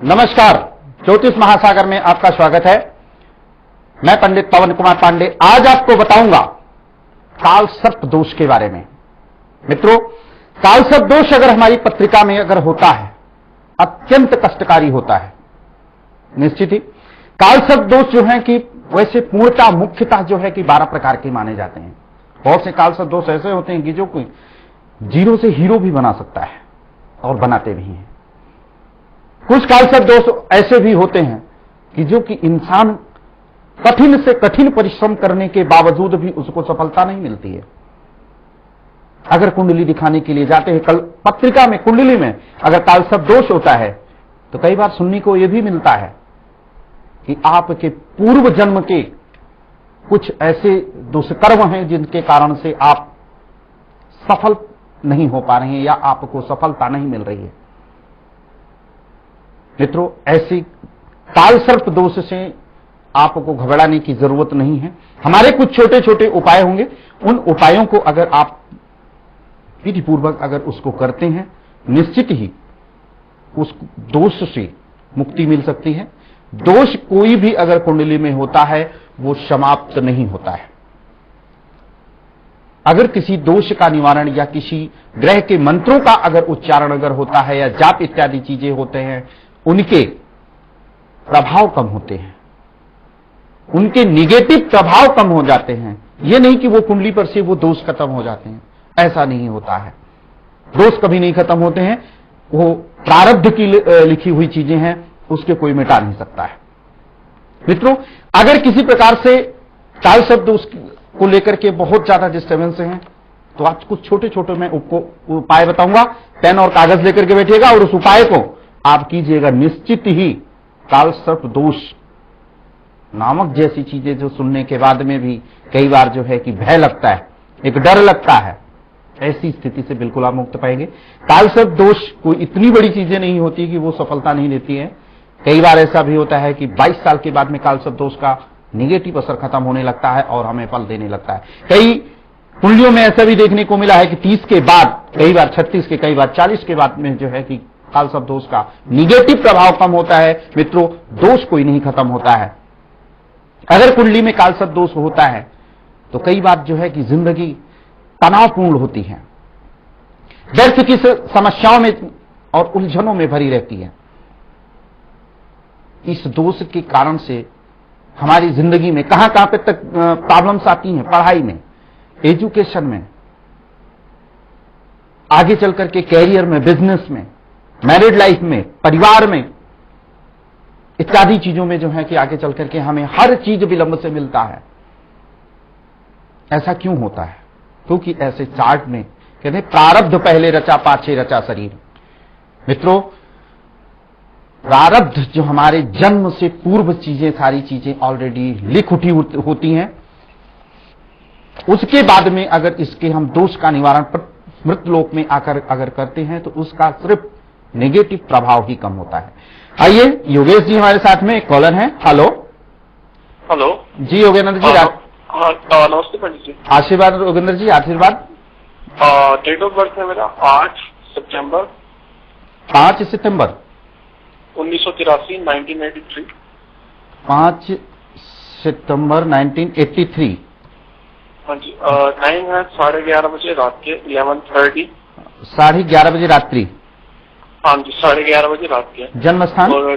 नमस्कार, ज्योतिष महासागर में आपका स्वागत है। मैं पंडित पवन कुमार पांडे आज आपको बताऊंगा काल सर्प दोष के बारे में। मित्रों, काल सर्प दोष अगर हमारी पत्रिका में अगर होता है, अत्यंत कष्टकारी होता है। निश्चित ही काल सर्प दोष जो है कि वैसे पूर्णता मुख्यतः जो है कि 12 प्रकार के माने जाते हैं। बहुत से काल सर्प दोष ऐसे होते हैं कि जो कोई जीरो से हीरो भी बना सकता है और बनाते भी हैं। कुछ काल सर्प दोष ऐसे भी होते हैं कि जो कि इंसान कठिन से कठिन परिश्रम करने के बावजूद भी उसको सफलता नहीं मिलती है। अगर कुंडली दिखाने के लिए जाते हैं, कल पत्रिका में कुंडली में अगर काल सर्प दोष होता है तो कई बार सुनने को यह भी मिलता है कि आपके पूर्व जन्म के कुछ ऐसे दुष्कर्म हैं जिनके कारण से आप सफल नहीं हो पा रहे हैं या आपको सफलता नहीं मिल रही है। मित्रों, ऐसी काल सर्प दोष से आपको घबराने की जरूरत नहीं है। हमारे कुछ छोटे छोटे उपाय होंगे। उन उपायों को अगर आप विधिपूर्वक अगर उसको करते हैं, निश्चित ही उस दोष से मुक्ति मिल सकती है। दोष कोई भी अगर कुंडली में होता है वो समाप्त नहीं होता है। अगर किसी दोष का निवारण या किसी ग्रह के मंत्रों का अगर उच्चारण अगर होता है या जाप इत्यादि चीजें होते हैं, उनके प्रभाव कम होते हैं, उनके निगेटिव प्रभाव कम हो जाते हैं। यह नहीं कि वो कुंडली पर से वो दोष खत्म हो जाते हैं, ऐसा नहीं होता है। दोष कभी नहीं खत्म होते हैं, वो प्रारब्ध की लिखी हुई चीजें हैं, उसके कोई मिटा नहीं सकता है। मित्रों, अगर किसी प्रकार से काल सर्प दोष को लेकर के बहुत ज्यादा डिस्टर्बेंस हैं तो आज कुछ छोटे छोटे मैं उपाय बताऊंगा। पेन और कागज लेकर के बैठिएगा और उस उपाय को आप कीजिएगा। निश्चित ही काल सर्प दोष नामक जैसी चीजें जो सुनने के बाद में भी कई बार जो है कि भय लगता है, एक डर लगता है, ऐसी स्थिति से बिल्कुल आप मुक्त पाएंगे। काल सर्प दोष कोई इतनी बड़ी चीजें नहीं होती कि वो सफलता नहीं देती है। कई बार ऐसा भी होता है कि 22 साल के बाद में काल सर्प दोष का निगेटिव असर खत्म होने लगता है और हमें फल देने लगता है। कई कुंडलियों में ऐसा भी देखने को मिला है कि 30 के बाद, कई बार 36 के, कई बार 40 के बाद में जो है कि काल सर्प दोष का निगेटिव प्रभाव कम होता है। मित्रों, दोष कोई नहीं खत्म होता है। अगर कुंडली में काल सर्प दोष होता है तो कई बार जो है कि जिंदगी तनावपूर्ण होती है, व्यर्थ की समस्याओं में और उलझनों में भरी रहती है। इस दोष के कारण से हमारी जिंदगी में कहां कहां पे तक प्रॉब्लम्स आती हैं, पढ़ाई में, एजुकेशन में, आगे चल करके कैरियर में, बिजनेस में, मैरिड लाइफ में, परिवार में, इत्यादि चीजों में जो है कि आगे चल करके हमें हर चीज विलंब से मिलता है। ऐसा क्यों होता है? क्योंकि ऐसे चार्ट में कहते हैं प्रारब्ध पहले रचा पाछे रचा शरीर। मित्रों, प्रारब्ध जो हमारे जन्म से पूर्व चीजें, सारी चीजें ऑलरेडी लिख उठी होती हैं। उसके बाद में अगर इसके हम दोष का निवारण मृतलोक में आकर अगर करते हैं तो उसका सिर्फ नेगेटिव प्रभाव ही कम होता है। आइए, योगेश जी हमारे साथ में एक कॉलर हैं। हेलो हेलो जी, योगेंद्र जी। नमस्ते पंडित जी। आशीर्वाद योगेंद्र जी, आशीर्वाद। डेट ऑफ बर्थ है मेरा 5 सितंबर 1983 1983। 5 सितंबर 1983। हाँ जी। टाइम है 11:30 बजे रात के, 11:30। 11:30 बजे रात्रि। हाँ जी, 11:30 बजे रात के। जन्म स्थान? और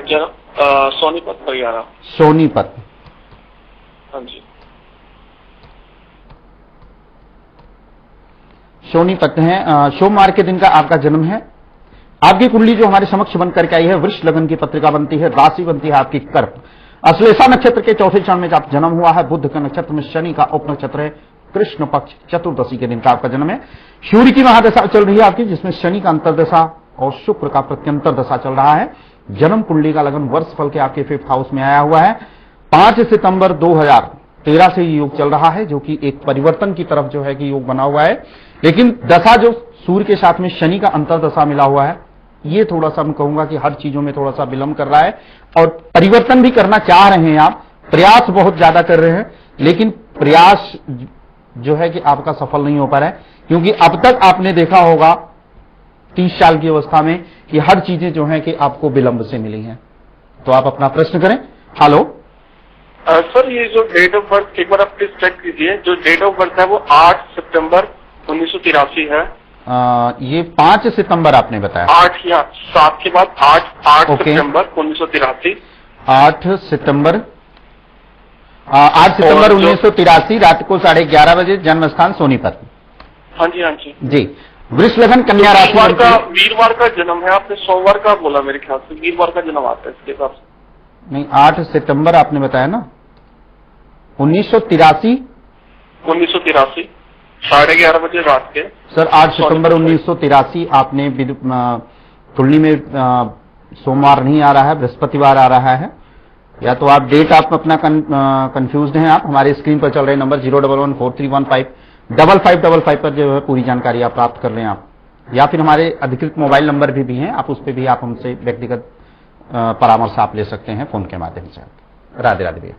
सोनीपत हरियाणा। सोनीपत। हाँ जी, सोनीपत है। सोमवार के दिन का आपका जन्म है। आपकी कुंडली जो हमारे समक्ष बन करके आई है, वृष लगन की पत्रिका बनती है, राशि बनती है आपकी कर्क। अश्लेषा नक्षत्र के चौथे चरण में आप जन्म हुआ है। बुध के नक्षत्र में शनि का उप नक्षत्र है। कृष्ण पक्ष चतुर्दशी के दिन का आपका जन्म है। सूर्य की महादशा चल रही है आपकी, जिसमें शनि का अंतरदशा और शुक्र का प्रत्यंतर दशा चल रहा है। जन्म कुंडली का लगन वर्ष फल के आपके 5th हाउस में आया हुआ है। 5 सितंबर 2013 से योग चल रहा है, जो कि एक परिवर्तन की तरफ जो है कि योग बना हुआ है। लेकिन दशा जो सूर्य के साथ में शनि का अंतरदशा मिला हुआ है, ये थोड़ा सा मैं कहूंगा कि हर चीजों में थोड़ा सा विलंब कर रहा है और परिवर्तन भी करना चाह रहे हैं आप, प्रयास बहुत ज्यादा कर रहे हैं, लेकिन प्रयास जो है कि आपका सफल नहीं हो पा रहा है। क्योंकि अब तक आपने देखा होगा 30 साल की अवस्था में कि हर चीजें जो है कि आपको विलंब से मिली हैं। तो आप अपना प्रश्न करें। हेलो सर, ये जो डेट ऑफ बर्थ एक बार आप प्लीज चेक कीजिए। जो डेट ऑफ बर्थ है वो 8 सितंबर 1983 है। ये 5 सितंबर आपने बताया। 8 या 7 के बाद 8 ओके। सितंबर 1983। 8 सितंबर 1983 रात को 11:30 बजे, जन्म स्थान सोनीपत। हाँ जी, हाँ जी। जी, वृष लगन कन्या राशि। वीरवार का जन्म है। आपने सोमवार का बोला, मेरे ख्याल से वीरवार का जन्म आता है इसके हिसाब से। नहीं, 8 सितंबर आपने बताया ना। 1983 11:30 बजे रात के। सर 8 सितंबर 1983 आपने कुंडली में सोमवार नहीं आ रहा है, बृहस्पतिवार आ रहा है। या तो आप डेट आप अपना कंफ्यूज्ड हैं। आप हमारे स्क्रीन पर चल रहे नंबर 01143155555 पर जो है पूरी जानकारी आप प्राप्त कर लें आप, या फिर हमारे अधिकृत मोबाइल नंबर भी हैं, आप उस पर भी आप हमसे व्यक्तिगत परामर्श आप ले सकते हैं फोन के माध्यम से। राधे राधे भैया।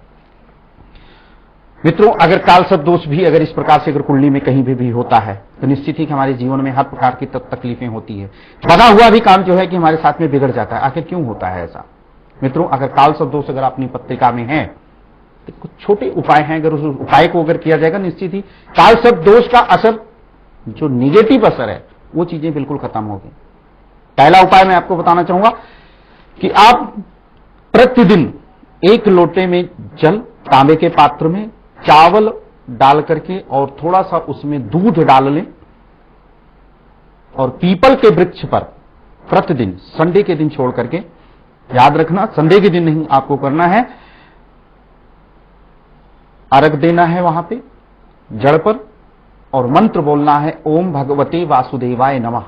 मित्रों, अगर काल सब दोष भी अगर इस प्रकार से अगर कुंडली में कहीं भी होता है तो निश्चित ही कि हमारे जीवन में हर प्रकार की तकलीफें होती है। बना हुआ भी काम जो है कि हमारे साथ में बिगड़ जाता है। आखिर क्यों होता है ऐसा? मित्रों, अगर काल सब दोष अगर अपनी पत्रिका में है तो कुछ छोटे उपाय हैं, अगर उस उपाय को अगर किया जाएगा निश्चित ही काल सब दोष का असर, जो निगेटिव असर है, वो चीजें बिल्कुल खत्म होगी। पहला उपाय मैं आपको बताना चाहूंगा कि आप प्रतिदिन 1 लोटे में जल, तांबे के पात्र में चावल डाल करके और थोड़ा सा उसमें दूध डाल लें और पीपल के वृक्ष पर प्रतिदिन संडे के दिन छोड़ करके, याद रखना संडे के दिन नहीं आपको करना है, अर्घ देना है वहां पे जड़ पर और मंत्र बोलना है ओम भगवते वासुदेवाय नमः।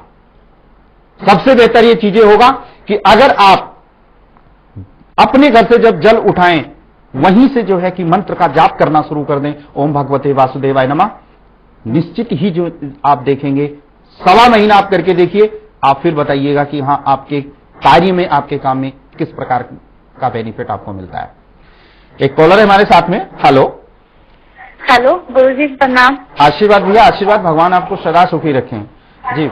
सबसे बेहतर ये चीजें होगा कि अगर आप अपने घर से जब जल उठाएं वहीं से जो है कि मंत्र का जाप करना शुरू कर दें, ओम भगवते वासुदेवाय नमः। निश्चित ही जो आप देखेंगे, 1.25 महीना आप करके देखिए, आप फिर बताइएगा कि हां आपके कार्य में, आपके काम में किस प्रकार का बेनिफिट आपको मिलता है। एक कॉलर है हमारे साथ में। हेलो हेलो, गुरुजी प्रणाम। आशीर्वाद भैया, आशीर्वाद, भगवान आपको सदा सुखी रखें। जी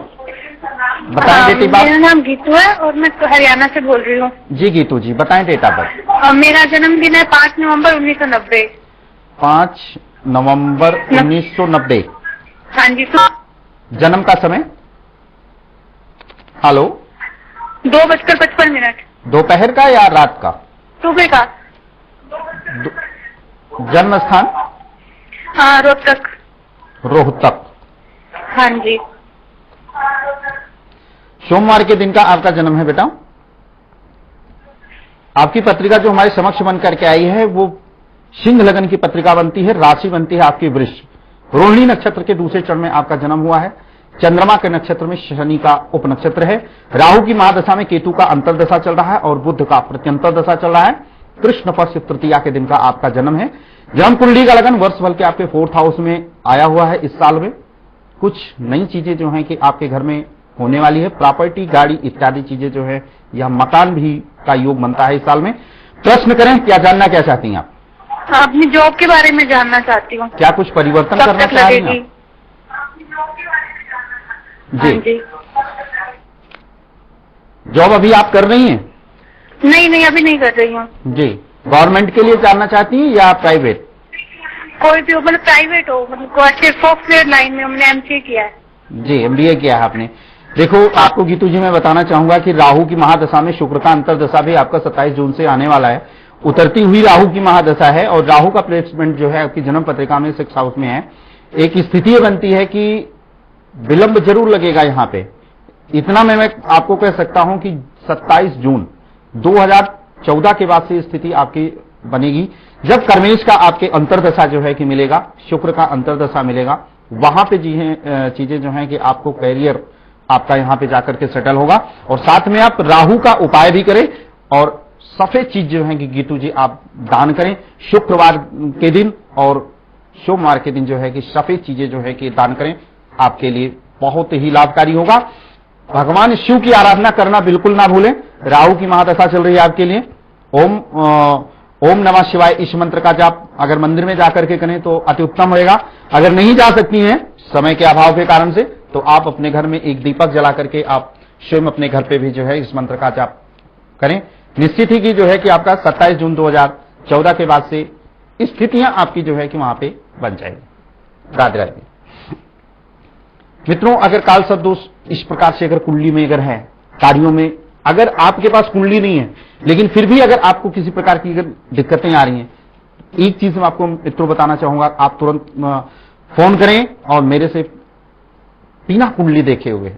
बताएं डेट ऑफ बर्थ। मेरा नाम गीतू है और मैं हरियाणा से बोल रही हूँ। जी गीतू जी, बताएं डेट ऑफ बर्थ। मेरा जन्मदिन है 5 नवंबर 1990। 5 नवंबर 1990। हाँ जी। जन्म का समय? हेलो 2:55। दोपहर का या रात का? सुबह का। जन्म स्थान? हाँ, रोहतक। रोहतक। हाँ जी। सोमवार के दिन का आपका जन्म है बेटा। आपकी पत्रिका जो हमारे समक्ष बन करके आई है वो सिंह लगन की पत्रिका बनती है, राशि बनती है आपकी वृष। रोहिणी नक्षत्र के दूसरे चरण में आपका जन्म हुआ है। चंद्रमा के नक्षत्र में शनि का उप नक्षत्र है। राहु की महादशा में केतु का अंतरदशा चल रहा है और बुध का प्रत्यंतर दशा चल रहा है। कृष्ण पक्ष तृतीया के दिन का आपका जन्म है। जन्म कुंडली का लगन वर्ष बल के आपके 4th हाउस में आया हुआ है। इस साल में कुछ नई चीजें जो हैं कि आपके घर में होने वाली है। प्रॉपर्टी, गाड़ी इत्यादि चीजें जो है या मकान भी का योग बनता है इस साल में। प्रश्न करें, क्या जानना क्या चाहती हैं आप? अपनी जॉब के बारे में जानना चाहती हूँ। क्या कुछ परिवर्तन करना चाह रही हैं? जी, जॉब अभी आप कर रही हैं? नहीं, अभी नहीं कर रही हूँ। जी, गवर्नमेंट के लिए जानना चाहती हैं या प्राइवेट? कोई भी हो, मतलब प्राइवेट हो, मतलब सॉफ्टवेयर लाइन में हमने MCA किया है। जी, MBA किया है आपने। देखो आपको गीतू जी मैं बताना चाहूंगा कि राहु की महादशा में शुक्र का अंतरदशा भी आपका 27 जून से आने वाला है। उतरती हुई राहु की महादशा है और राहु का प्लेसमेंट जो है आपकी जन्म पत्रिका में 6th हाउस में है। एक स्थिति बनती है कि विलंब जरूर लगेगा यहां पे। इतना मैं आपको कह सकता हूं कि 27 जून 2014 के बाद से स्थिति आपकी बनेगी जब कर्मेश का आपके अंतरदशा जो है कि मिलेगा, शुक्र का अंतरदशा मिलेगा। वहां पे चीजें जो है कि आपको कैरियर आपका यहां पे जाकर के सेटल होगा। और साथ में आप राहु का उपाय भी करें और सफेद चीज जो है कि गीतू जी आप दान करें शुक्रवार के दिन और सोमवार के दिन जो है कि सफेद चीजें जो है कि दान करें, आपके लिए बहुत ही लाभकारी होगा। भगवान शिव की आराधना करना बिल्कुल ना भूलें। राहु की महादशा चल रही है आपके लिए। ओम नमः शिवाय इस मंत्र का जाप अगर मंदिर में जाकर के करें तो अति उत्तम होगा। अगर नहीं जा सकती हैं समय के अभाव के कारण से, तो आप अपने घर में एक दीपक जला करके आप स्वयं अपने घर पे भी जो है इस मंत्र का जाप करें। निश्चित ही कि जो है कि आपका 27 जून 2014 के बाद से स्थितियां आपकी जो है कि वहां पे बन जाएगी। राधे राधे। मित्रों, अगर काल सब दोष इस प्रकार से अगर कुंडली में अगर है, कार्यों में अगर आपके पास कुंडली नहीं है, लेकिन फिर भी अगर आपको किसी प्रकार की अगर दिक्कतें आ रही हैं, एक चीज मैं आपको मित्रों बताना चाहूंगा, आप तुरंत फोन करें और मेरे से बिना कुंडली देखे हुए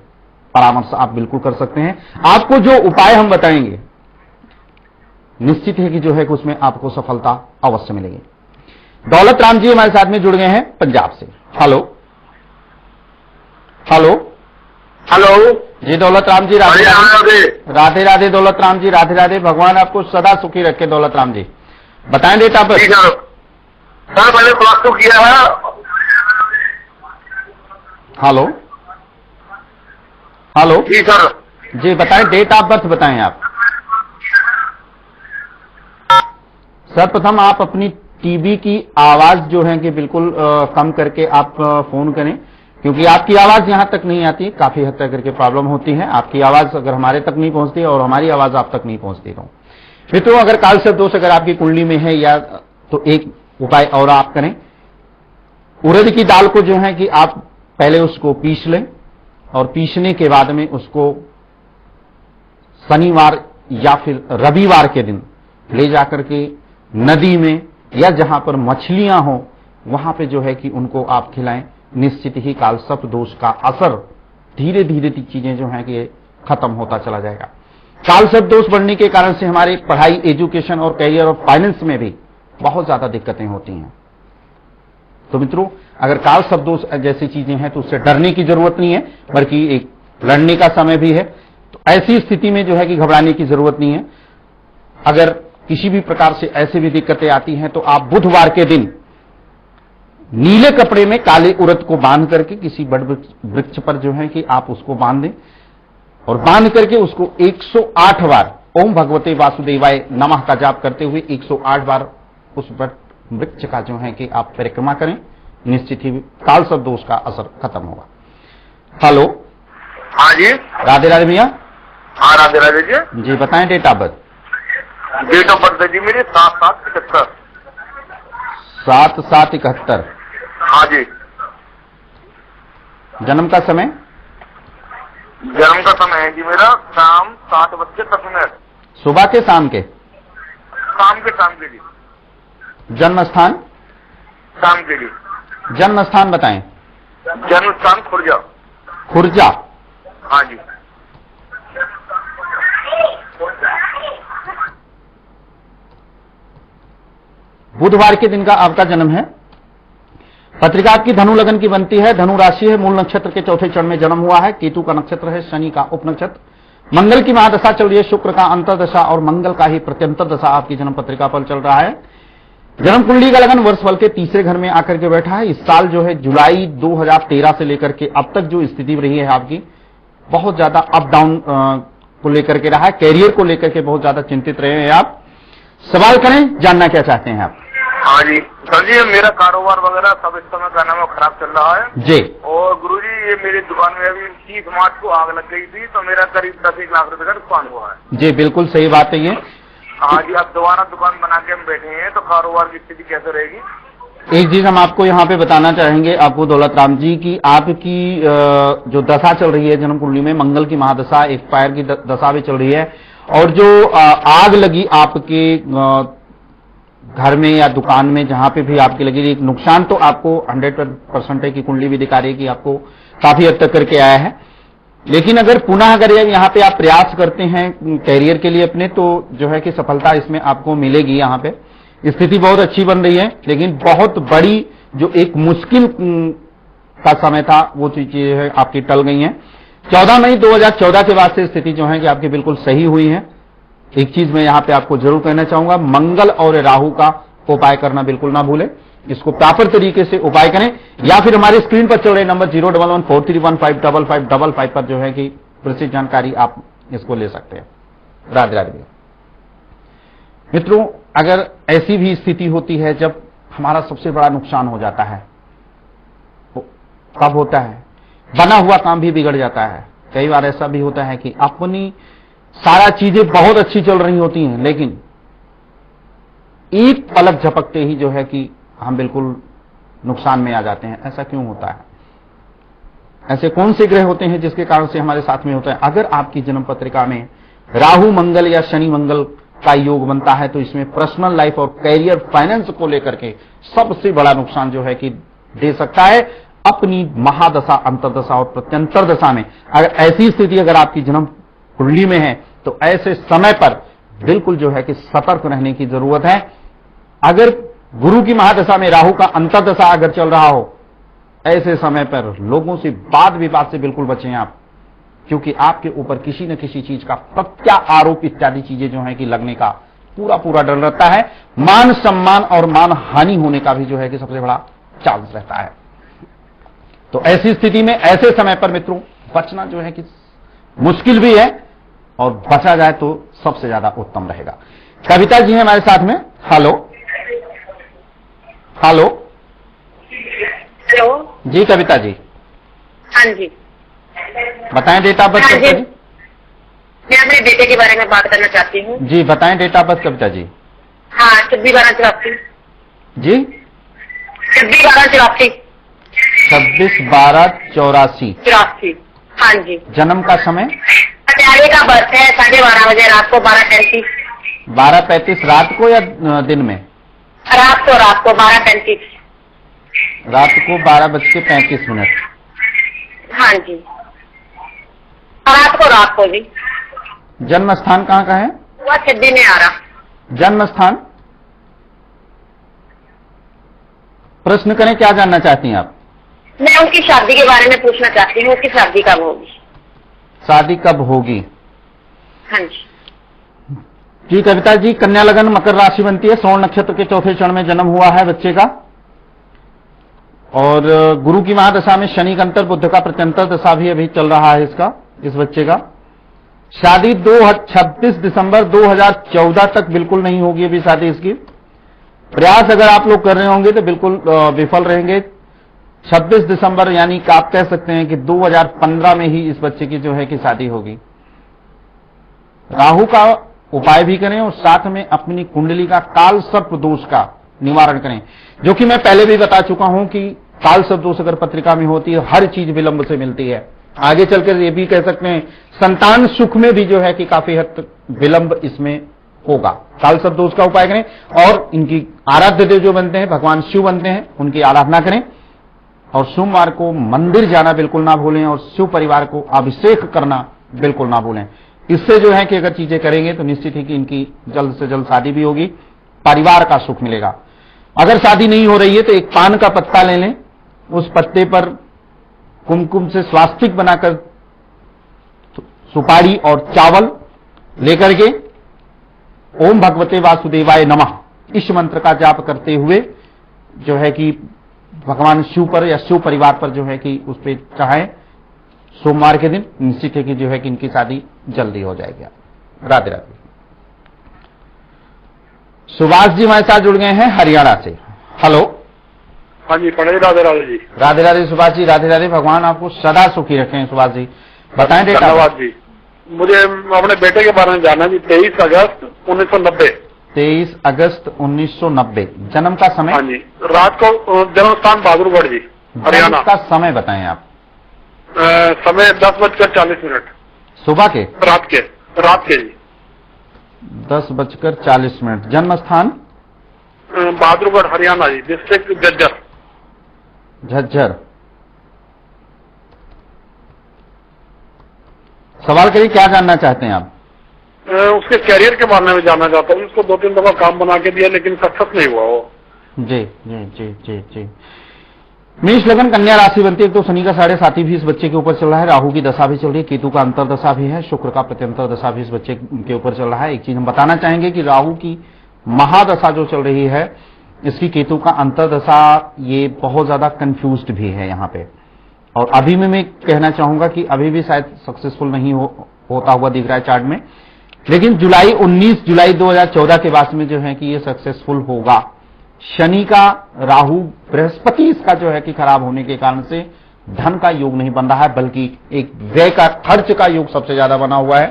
परामर्श आप बिल्कुल कर सकते हैं। आपको जो उपाय हम बताएंगे निश्चित है कि जो है कि उसमें आपको सफलता अवश्य मिलेगी। दौलत राम जी हमारे साथ में जुड़ गए हैं पंजाब से। हेलो हेलो हेलो जी दौलत राम जी, राधे राधे। राधे राधे दौलत राम जी, राधे राधे। भगवान आपको सदा सुखी रखे दौलत राम जी। बताएं डेट ऑफ बर्थ। सर मैंने प्लस 2 किया है। हेलो हेलो जी सर। जी बताएं डेट ऑफ बर्थ बताएं आप। सर्वप्रथम आप अपनी टीवी की आवाज जो है कि बिल्कुल कम करके आप फोन करें, क्योंकि आपकी आवाज यहां तक नहीं आती, काफी हद तक करके प्रॉब्लम होती है। आपकी आवाज अगर हमारे तक नहीं पहुंचती और हमारी आवाज आप तक नहीं पहुंचती। तो मित्रों, अगर काल सर्प दोष अगर आपकी कुंडली में है या तो एक उपाय और आप करें। उड़द की दाल को जो है कि आप पहले उसको पीस लें और पीसने के बाद में उसको शनिवार या फिर रविवार के दिन ले जाकर के नदी में या जहां पर मछलियां हो वहां पे जो है कि उनको आप खिलाएं। निश्चित ही काल सर्प दोष का असर धीरे धीरे चीजें जो है कि खत्म होता चला जाएगा। काल सर्प दोष बढ़ने के कारण से हमारे पढ़ाई, एजुकेशन और करियर और फाइनेंस में भी बहुत ज्यादा दिक्कतें होती हैं। तो मित्रों, अगर काल सर्प दोष जैसी चीजें हैं तो उससे डरने की जरूरत नहीं है, बल्कि एक लड़ने का समय भी है। तो ऐसी स्थिति में जो है कि घबराने की जरूरत नहीं है। अगर किसी भी प्रकार से ऐसी भी दिक्कतें आती हैं तो आप बुधवार के दिन नीले कपड़े में काले उड़द को बांध करके किसी बड़ वृक्ष पर जो है कि आप उसको बांध दें और बांध करके उसको 108 बार ओम भगवते वासुदेवाय नमः का जाप करते हुए 108 बार उस वृक्ष का जो है कि आप परिक्रमा करें। निश्चित ही काल सर्प दोष का असर खत्म होगा। हेलो हाँ जी। राधे राधे भैया। हाँ राधे राधे जी। जी बताएं date of birth. Date of birth है जी मेरी 7/7/71। 7/7/71। हाँ जी। जन्म का समय। जन्म का समय है जी मेरा शाम 7:10। सुबह के शाम के। शाम के जी। जन्म स्थान। शाम के लिए। जन्म स्थान बताएं। जन्म स्थान खुर्जा। खुर्जा। हाँ जी। बुधवार के दिन का आपका जन्म है। पत्रिका आपकी धनु लगन की बनती है, धनु राशि है, मूल नक्षत्र के चौथे चरण में जन्म हुआ है, केतु का नक्षत्र है, शनि का उपनक्षत्र, मंगल की महादशा चल रही है, शुक्र का अंतरदशा और मंगल का ही प्रत्यंतर दशा आपकी जन्म पत्रिका पर चल रहा है। जन्म कुंडली का लगन वर्ष फल के तीसरे घर में आकर के बैठा है। इस साल जो है जुलाई 2013 से लेकर के अब तक जो स्थिति रही है आपकी बहुत ज्यादा अप डाउन को लेकर के रहा है। कैरियर को लेकर के बहुत ज्यादा चिंतित रहे हैं आप। सवाल करें, जानना क्या चाहते हैं आप? हाँ जी सर जी, मेरा कारोबार वगैरह सब इस समय का नाम खराब चल रहा है जी। और गुरुजी ये मेरी दुकान में अभी 30 मार्च को आग लग गई थी, तो मेरा करीब 10-1 लाख रुपए का नुकसान हुआ है। जी बिल्कुल सही बात है ये। हाँ जी, अब दोबारा दुकान बना के हम बैठे हैं, तो कारोबार की स्थिति कैसे रहेगी? एक चीज हम आपको यहाँ पे बताना चाहेंगे आपको दौलत राम जी की आपकी जो दशा चल रही है जन्म कुंडली में, मंगल की महादशा, एक फायर की दशा भी चल रही है, और जो आग लगी आपके घर में या दुकान में जहां पे भी आपकी लगी, एक नुकसान तो आपको 100% है कि कुंडली भी दिखा रही है कि आपको काफी हद तक करके आया है। लेकिन अगर पुनः अगर यहाँ पे आप प्रयास करते हैं कैरियर के लिए अपने, तो जो है कि सफलता इसमें आपको मिलेगी। यहाँ पे स्थिति बहुत अच्छी बन रही है, लेकिन बहुत बड़ी जो एक मुश्किल का समय था वो चीजें है आपकी टल गई हैं। 14 मई 2014 के बाद से स्थिति जो है कि आपकी बिल्कुल सही हुई है। एक चीज मैं यहाँ पे आपको जरूर कहना चाहूंगा, मंगल और राहु का उपाय करना बिल्कुल ना भूलें। इसको प्रॉपर तरीके से उपाय करें, या फिर हमारे स्क्रीन पर चल रहे नंबर 01143155555 पर जो है कि प्रसिद्ध जानकारी आप इसको ले सकते हैं। राधे राधे। मित्रों, अगर ऐसी भी स्थिति होती है जब हमारा सबसे बड़ा नुकसान हो जाता है, तो कब होता है? बना हुआ काम भी बिगड़ जाता है। कई बार ऐसा भी होता है कि अपनी सारा चीजें बहुत अच्छी चल रही होती हैं, लेकिन एक पलक झपकते ही जो है कि हम बिल्कुल नुकसान में आ जाते हैं। ऐसा क्यों होता है? ऐसे कौन से ग्रह होते हैं जिसके कारण से हमारे साथ में होता है? अगर आपकी जन्म पत्रिका में राहु मंगल या शनि मंगल का योग बनता है तो इसमें पर्सनल लाइफ और कैरियर फाइनेंस को लेकर के सबसे बड़ा नुकसान जो है कि दे सकता है। अपनी महादशा, अंतर्दशा और प्रत्यंतर दशा में अगर ऐसी स्थिति अगर आपकी जन्म कुंडली में है तो ऐसे समय पर बिल्कुल जो है कि सतर्क रहने की जरूरत है। अगर गुरु की महादशा में राहु का अंतर्दशा अगर चल रहा हो, ऐसे समय पर लोगों से वाद विवाद से बिल्कुल बचें आप, क्योंकि आपके ऊपर किसी न किसी चीज का प्रत्या आरोप इत्यादि चीजें जो है कि लगने का पूरा डर रहता है। मान सम्मान और मान हानि होने का भी जो है कि सबसे बड़ा चांस रहता है। तो ऐसी स्थिति में ऐसे समय पर मित्रों बचना जो है कि मुश्किल भी है और बचा जाए तो सबसे ज्यादा उत्तम रहेगा। कविता जी हैं हमारे साथ में। हेलो हेलो हेलो जी कविता जी, हाँ जी, बताएं डेट ऑफ बर्थ हाँ कविता जी। जी। मैं अपने बेटे के बारे में बात करना चाहती हूँ। जी बताएं date of birth Kavita ji. हाँ, 26/12/84। जी 26/12/84। 26/12/84। 84, हाँ जी। जन्म का समय पटियाले का बर्थ है 12:30 बजे रात को 12:35। 12:35 रात को या दिन में? रात को 12:35। रात को 12:35। हाँ जी, रात को जी। जन्म स्थान कहाँ का है? वह सिद्धि में आ रहा। जन्म स्थान? प्रश्न करें, क्या जानना चाहती हैं आप? मैं उनकी शादी के बारे में पूछना चाहती हूँ, उसकी शादी कब होगी? शादी कब होगी? हाँ जी। जी कविता जी, कन्या लगन मकर राशि बनती है, श्रवण नक्षत्र के चौथे चरण में जन्म हुआ है बच्चे का, और गुरु की महादशा में शनि का अंतर, बुध का प्रत्यंतर दशा भी अभी चल रहा है इस बच्चे का। शादी 26 दिसंबर 2014 तक बिल्कुल नहीं होगी अभी शादी इसकी। प्रयास अगर आप लोग कर रहे होंगे तो बिल्कुल विफल रहेंगे। 26 दिसंबर यानी कि आप कह सकते हैं कि 2015 में ही इस बच्चे की जो है कि शादी होगी। राहु का उपाय भी करें और साथ में अपनी कुंडली का काल सर्प दोष का निवारण करें, जो कि मैं पहले भी बता चुका हूं कि काल सर्प दोष अगर पत्रिका में होती है हर चीज विलंब से मिलती है। आगे चलकर ये भी कह सकते हैं संतान सुख में भी जो है कि काफी हद तक विलंब इसमें होगा। काल सर्प दोष का उपाय करें और इनकी आराध्य देव जो बनते हैं भगवान शिव बनते हैं, उनकी आराधना करें और सोमवार को मंदिर जाना बिल्कुल ना भूलें और शिव परिवार को अभिषेक करना बिल्कुल ना भूलें। इससे जो है कि अगर चीजें करेंगे तो निश्चित ही कि इनकी जल्द से जल्द शादी भी होगी, परिवार का सुख मिलेगा। अगर शादी नहीं हो रही है तो एक पान का पत्ता ले लें, उस पत्ते पर कुमकुम से स्वास्तिक बनाकर सुपारी और चावल लेकर के ओम भगवते वासुदेवाय नमः इस मंत्र का जाप करते हुए जो है कि भगवान शिव पर या शिव परिवार पर जो है कि उस पर चाहें सोमवार के दिन, निश्चित है कि जो है कि इनकी शादी जल्दी हो जाएगी। राधे राधे। सुभाष जी हमारे साथ जुड़ गए हैं हरियाणा से। हेलो। हाँ जी पंडित, राधे राधे जी। राधे राधे सुभाष जी, राधे राधे। भगवान आपको सदा सुखी रखें सुभाष जी। बताएं डेट। धन्यवाद जी। मुझे अपने बेटे के बारे में जानना जी। 23 अगस्त 1990। 23 अगस्त 1990। जन्म का समय? हाँ जी, रात को जन्म स्थान बहादुरगढ़ जी, हरियाणा। का समय बताएं आप। समय 10:40। सुबह के? रात के जी। 10:40। जन्म स्थान? बहादुरगढ़ हरियाणा जी, डिस्ट्रिक्ट झज्जर। झज्जर। सवाल करिए, क्या जानना चाहते हैं आप? उसके कैरियर के बारे में जानना चाहता हूँ। उसको 2-3 दफा काम बना के दिया लेकिन सक्सेस नहीं हुआ वो। जी जी जी जी जी। मेष लगन कन्या राशि बनती है तो शनि का 7.5 भी इस बच्चे के ऊपर चल रहा है, राहु की दशा भी चल रही है, केतु का अंतर दशा भी है, शुक्र का प्रत्यंतर दशा भी इस बच्चे के ऊपर चल रहा है। एक चीज हम बताना चाहेंगे कि राहु की महादशा जो चल रही है, इसकी केतु का अंतर दशा ये बहुत ज्यादा कंफ्यूज्ड भी है यहाँ पे। और अभी मैं कहना चाहूंगा कि अभी भी शायद सक्सेसफुल नहीं होता हुआ दिख रहा है चार्ट में, लेकिन 19 जुलाई 2014 के बाद में जो है कि ये सक्सेसफुल होगा। शनि का, राहु, बृहस्पति इसका जो है कि खराब होने के कारण से धन का योग नहीं बन रहा है, बल्कि एक व्यय का, खर्च का योग सबसे ज्यादा बना हुआ है।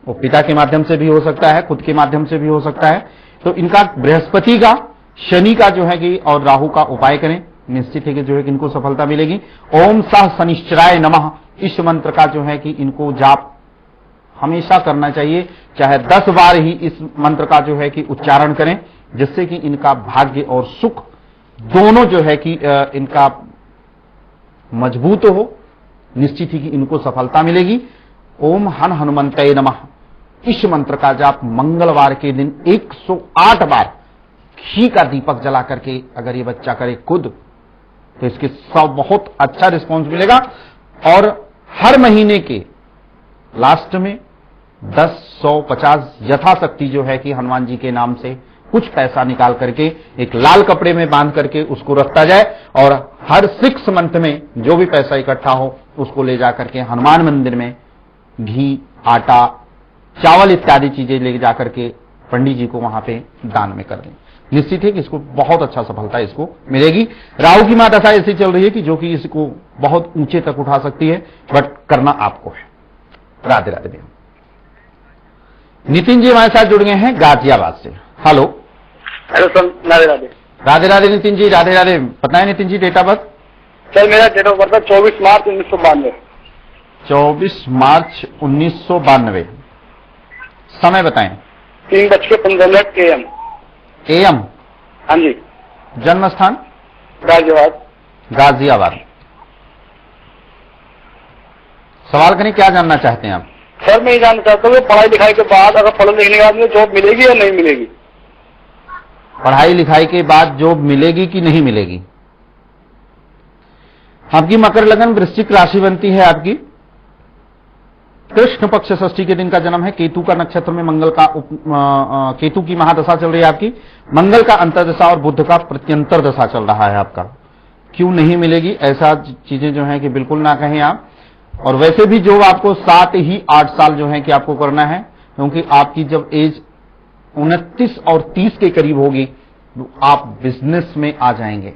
वो पिता के माध्यम से भी हो सकता है, खुद के माध्यम से भी हो सकता है। तो इनका बृहस्पति का, शनि का जो है कि और राहु का उपाय करें, निश्चित है कि जो है कि इनको सफलता मिलेगी। ओम सह शनिश्चराय नमः, इस मंत्र का जो है कि इनको जाप हमेशा करना चाहिए, चाहे 10 बार ही इस मंत्र का जो है कि उच्चारण करें, जिससे कि इनका भाग्य और सुख दोनों जो है कि इनका मजबूत हो। निश्चित ही कि इनको सफलता मिलेगी। ओम हन हनुमंतये नमः, इस मंत्र का जाप मंगलवार के दिन 108 बार घी का दीपक जला करके अगर ये बच्चा करे खुद, तो इसके बहुत अच्छा रिस्पॉन्स मिलेगा। और हर महीने के लास्ट में 10, 100, 50 यथाशक्ति जो है कि हनुमान जी के नाम से कुछ पैसा निकाल करके एक लाल कपड़े में बांध करके उसको रखता जाए, और हर 6 मंथ में जो भी पैसा इकट्ठा हो उसको ले जाकर के हनुमान मंदिर में घी, आटा, चावल इत्यादि चीजें ले जाकर के पंडित जी को वहां पे दान में कर दें। निश्चित है कि इसको बहुत अच्छा सफलता इसको मिलेगी। राहु की मां दशा ऐसी चल रही है कि जो कि इसको बहुत ऊंचे तक उठा सकती है, बट करना आपको है। राधे राधे भैया। नितिन जी हमारे साथ जुड़ गए हैं गाजियाबाद से। Hello hello sir, Radhe Radhe. Radhe Radhe Nitin ji, Radhe Radhe. पता है Nitin ji date of birth? Sir मेरा डेट ऑफ बर्थ है 24 मार्च 1992। 24 मार्च 1992। समय बताएं। 3:15 AM। AM? हाँ जी। जन्म स्थान? गाजियाबाद। गाजियाबाद। सवाल करें, क्या जानना चाहते हैं आप? सर मैं ये जानना चाहता हूँ पढ़ाई लिखाई के बाद अगर पढ़ने लिखने के बाद मुझे जॉब मिलेगी या नहीं मिलेगी? पढ़ाई लिखाई के बाद जॉब मिलेगी कि नहीं मिलेगी? आपकी मकर लगन वृश्चिक राशि बनती है आपकी। कृष्ण पक्ष षष्ठी के दिन का जन्म है। केतु का नक्षत्र में मंगल का केतु की महादशा चल रही है आपकी। मंगल का अंतर्दशा और बुध का प्रत्यंतर दशा चल रहा है आपका। क्यों नहीं मिलेगी, ऐसा चीजें जो है कि बिल्कुल ना कहें आप। और वैसे भी जॉब आपको 7 ही 8 साल जो है कि आपको करना है, क्योंकि आपकी जब एज 29 और 30 के करीब होगी तो आप बिजनेस में आ जाएंगे।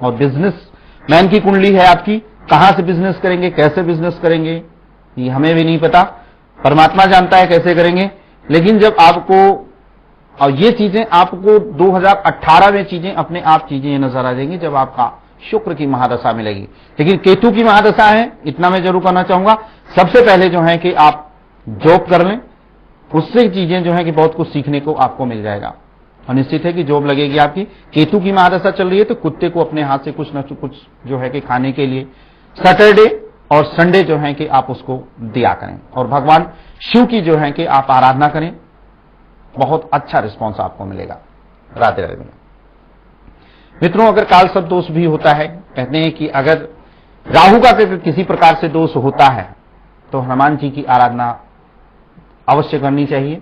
और बिजनेस मैन की कुंडली है आपकी, कहां से बिजनेस करेंगे, कैसे बिजनेस करेंगे ये हमें भी नहीं पता, परमात्मा जानता है कैसे करेंगे। लेकिन जब आपको, और ये चीजें आपको 2018 में चीजें अपने आप चीजें नजर आ जाएंगी जब आपका शुक्र की महादशा मिलेगी। लेकिन केतु की महादशा है, इतना मैं जरूर करना चाहूंगा। सबसे पहले जो है कि आप जॉब कर लें, उससे चीजें जो है कि बहुत कुछ सीखने को आपको मिल जाएगा। और निश्चित है कि जॉब लगेगी आपकी। केतु की महादशा चल रही है तो कुत्ते को अपने हाथ से कुछ न कुछ जो है कि खाने के लिए सैटरडे और संडे जो है कि आप उसको दिया करें। और भगवान शिव की जो है कि आप आराधना करें, बहुत अच्छा रिस्पॉन्स आपको मिलेगा। राधे राधे मित्रों। अगर काल सब दोष भी होता है, कहते हैं कि अगर राहु का किसी प्रकार से दोष होता है तो हनुमान जी की आराधना अवश्य करनी चाहिए।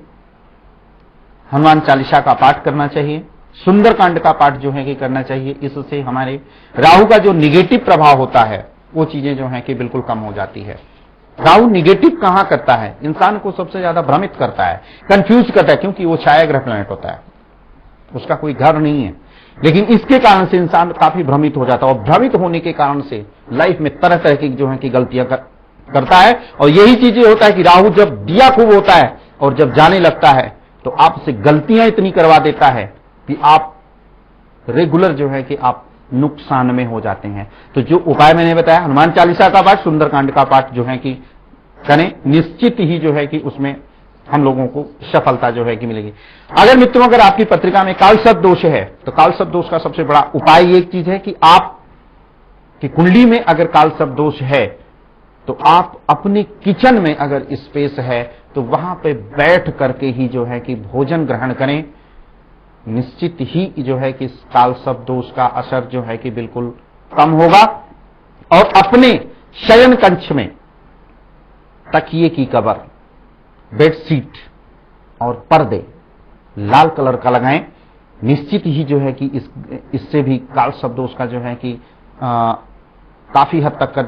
हनुमान चालीसा का पाठ करना चाहिए, सुंदरकांड का पाठ जो है कि करना चाहिए। इससे हमारे राहु का जो निगेटिव प्रभाव होता है वो चीजें जो है कि बिल्कुल कम हो जाती है। राहु निगेटिव कहां करता है, इंसान को सबसे ज्यादा भ्रमित करता है, कंफ्यूज करता है, क्योंकि वो छाया ग्रह प्लैनेट होता है, उसका कोई घर नहीं है। लेकिन इसके कारण से इंसान काफी भ्रमित हो जाता है, और भ्रमित होने के कारण से लाइफ में तरह तरह की जो है कि गलतियां करता है। और यही चीजें होता है कि राहु जब दिया खूब होता है और जब जाने लगता है तो आपसे गलतियां इतनी करवा देता है कि आप रेगुलर जो है कि आप नुकसान में हो जाते हैं। तो जो उपाय मैंने बताया, हनुमान चालीसा का पाठ, सुंदरकांड का पाठ जो है कि करें, निश्चित ही जो है कि उसमें हम लोगों को सफलता जो है कि मिलेगी। अगर मित्रों अगर आपकी पत्रिका में कालसर्प दोष है तो कालसर्प दोष का सबसे बड़ा उपाय एक चीज है कि आप की कुंडली में अगर कालसर्प दोष है तो आप अपने किचन में अगर स्पेस है तो वहां पे बैठ करके ही जो है कि भोजन ग्रहण करें। निश्चित ही जो है कि कालसर्प दोष का असर जो है कि बिल्कुल कम होगा। और अपने शयन कक्ष में तकिए की कवर, बेडशीट और पर्दे लाल कलर का लगाएं। निश्चित ही जो है कि इससे भी कालसर्प दोष का जो है कि काफी हद तक का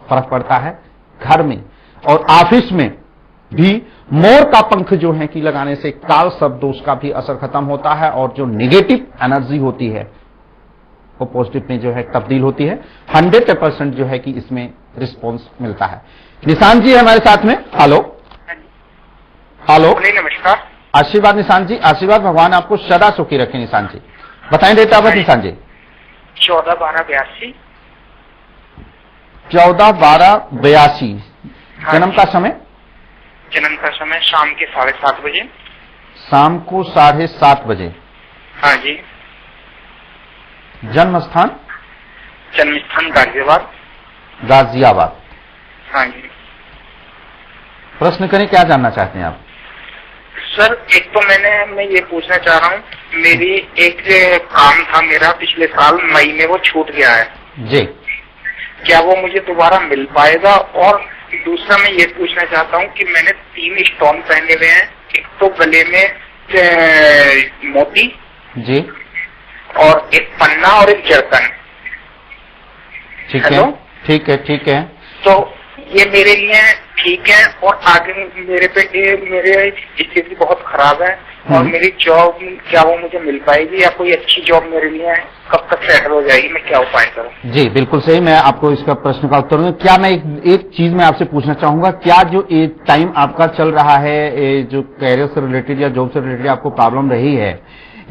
फर्क पड़ता है। घर में और ऑफिस में भी मोर का पंख जो है कि लगाने से कालसर्प दोष का भी असर खत्म होता है, और जो नेगेटिव एनर्जी होती है वो पॉजिटिव में जो है तब्दील होती है। 100% जो है कि इसमें रिस्पॉन्स मिलता है। निशांत जी हमारे साथ में। हेलो। हाँ जी। हेलो, नहीं, नमस्कार। आशीर्वाद निशान जी, आशीर्वाद, भगवान आपको सदा सुखी रखे निशान जी। बताएं डेट ऑफ बर्थ निशान जी। 14/12/82। 14/12/82। जन्म का समय? जन्म का समय शाम के 7:30 बजे। शाम को 7:30 बजे। हाँ जी। जन्म स्थान? जन्म स्थान गाजियाबाद। गाजियाबाद। हाँ जी। प्रश्न करें, क्या जानना चाहते हैं आप? सर, एक तो मैं ये पूछना चाह रहा हूँ, मेरी एक काम था मेरा पिछले साल मई में, वो छूट गया है जी। क्या वो मुझे दोबारा मिल पाएगा? और दूसरा मैं ये पूछना चाहता हूँ कि मैंने 3 स्टोन पहने हुए हैं, एक तो गले में मोती जी, और एक पन्ना और एक जरकन। ठीक है, ठीक है, ठीक है। तो ये मेरे लिए ठीक है, और आगे मेरे स्थिति बहुत खराब है, और मेरी जॉब, क्या वो मुझे मिल पाएगी, या कोई अच्छी जॉब मेरे लिए कब तक सेटल हो जाएगी? मैं क्या उपाय करूं? जी बिल्कुल सही, मैं आपको इसका प्रश्न का उत्तर दूंगा। क्या मैं एक चीज मैं आपसे पूछना चाहूंगा, क्या जो एक टाइम आपका चल रहा है, जो कैरियर से रिलेटेड या जॉब से रिलेटेड आपको प्रॉब्लम रही है,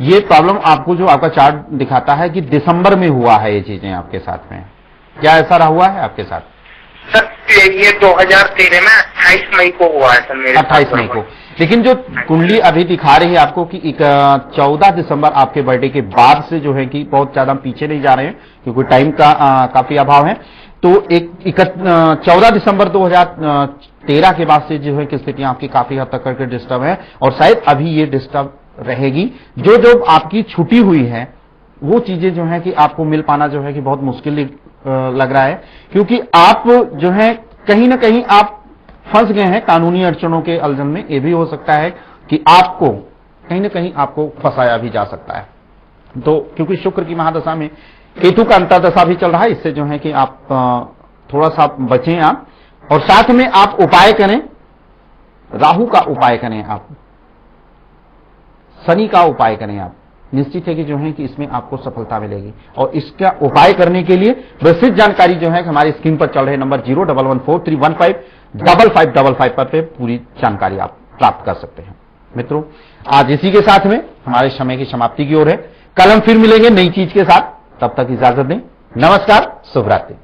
ये प्रॉब्लम आपको जो आपका चार्ट दिखाता है कि दिसंबर में हुआ है ये चीजें आपके साथ में, क्या ऐसा हुआ है आपके साथ? सर, ये 2013 में 28 मई को हुआ है सर, मेरे 28 मई को। लेकिन जो कुंडली अभी दिखा रही है आपको कि 14 दिसंबर आपके बर्थडे के बाद से जो है कि बहुत ज्यादा पीछे नहीं जा रहे हैं, क्योंकि टाइम का काफी अभाव है। तो 14 दिसंबर 2013 के बाद से जो है कि स्थितियां आपकी काफी हद तक करके डिस्टर्ब है, और शायद अभी ये डिस्टर्ब रहेगी। जो आपकी छुट्टी हुई है वो चीजें जो है कि आपको मिल पाना जो है कि बहुत मुश्किल लग रहा है, क्योंकि आप जो है कहीं ना कहीं आप फंस गए हैं कानूनी अड़चनों के उलझन में। ये भी हो सकता है कि आपको कहीं ना कहीं आपको फंसाया भी जा सकता है। तो क्योंकि शुक्र की महादशा में केतु का अंतर्दशा भी चल रहा है, इससे जो है कि आप थोड़ा सा बचें आप, और साथ में आप उपाय करें, राहु का उपाय करें आप, शनि का उपाय करें आप। निश्चित है कि जो है कि इसमें आपको सफलता मिलेगी। और इसका उपाय करने के लिए विस्तृत जानकारी जो है हमारी स्क्रीन पर चल रहे नंबर 0114315555 पर पूरी जानकारी आप प्राप्त कर सकते हैं। मित्रों, आज इसी के साथ में हमारे समय की समाप्ति की ओर है। कल हम फिर मिलेंगे नई चीज के साथ, तब तक इजाजत दें। नमस्कार, शुभ रात्रि।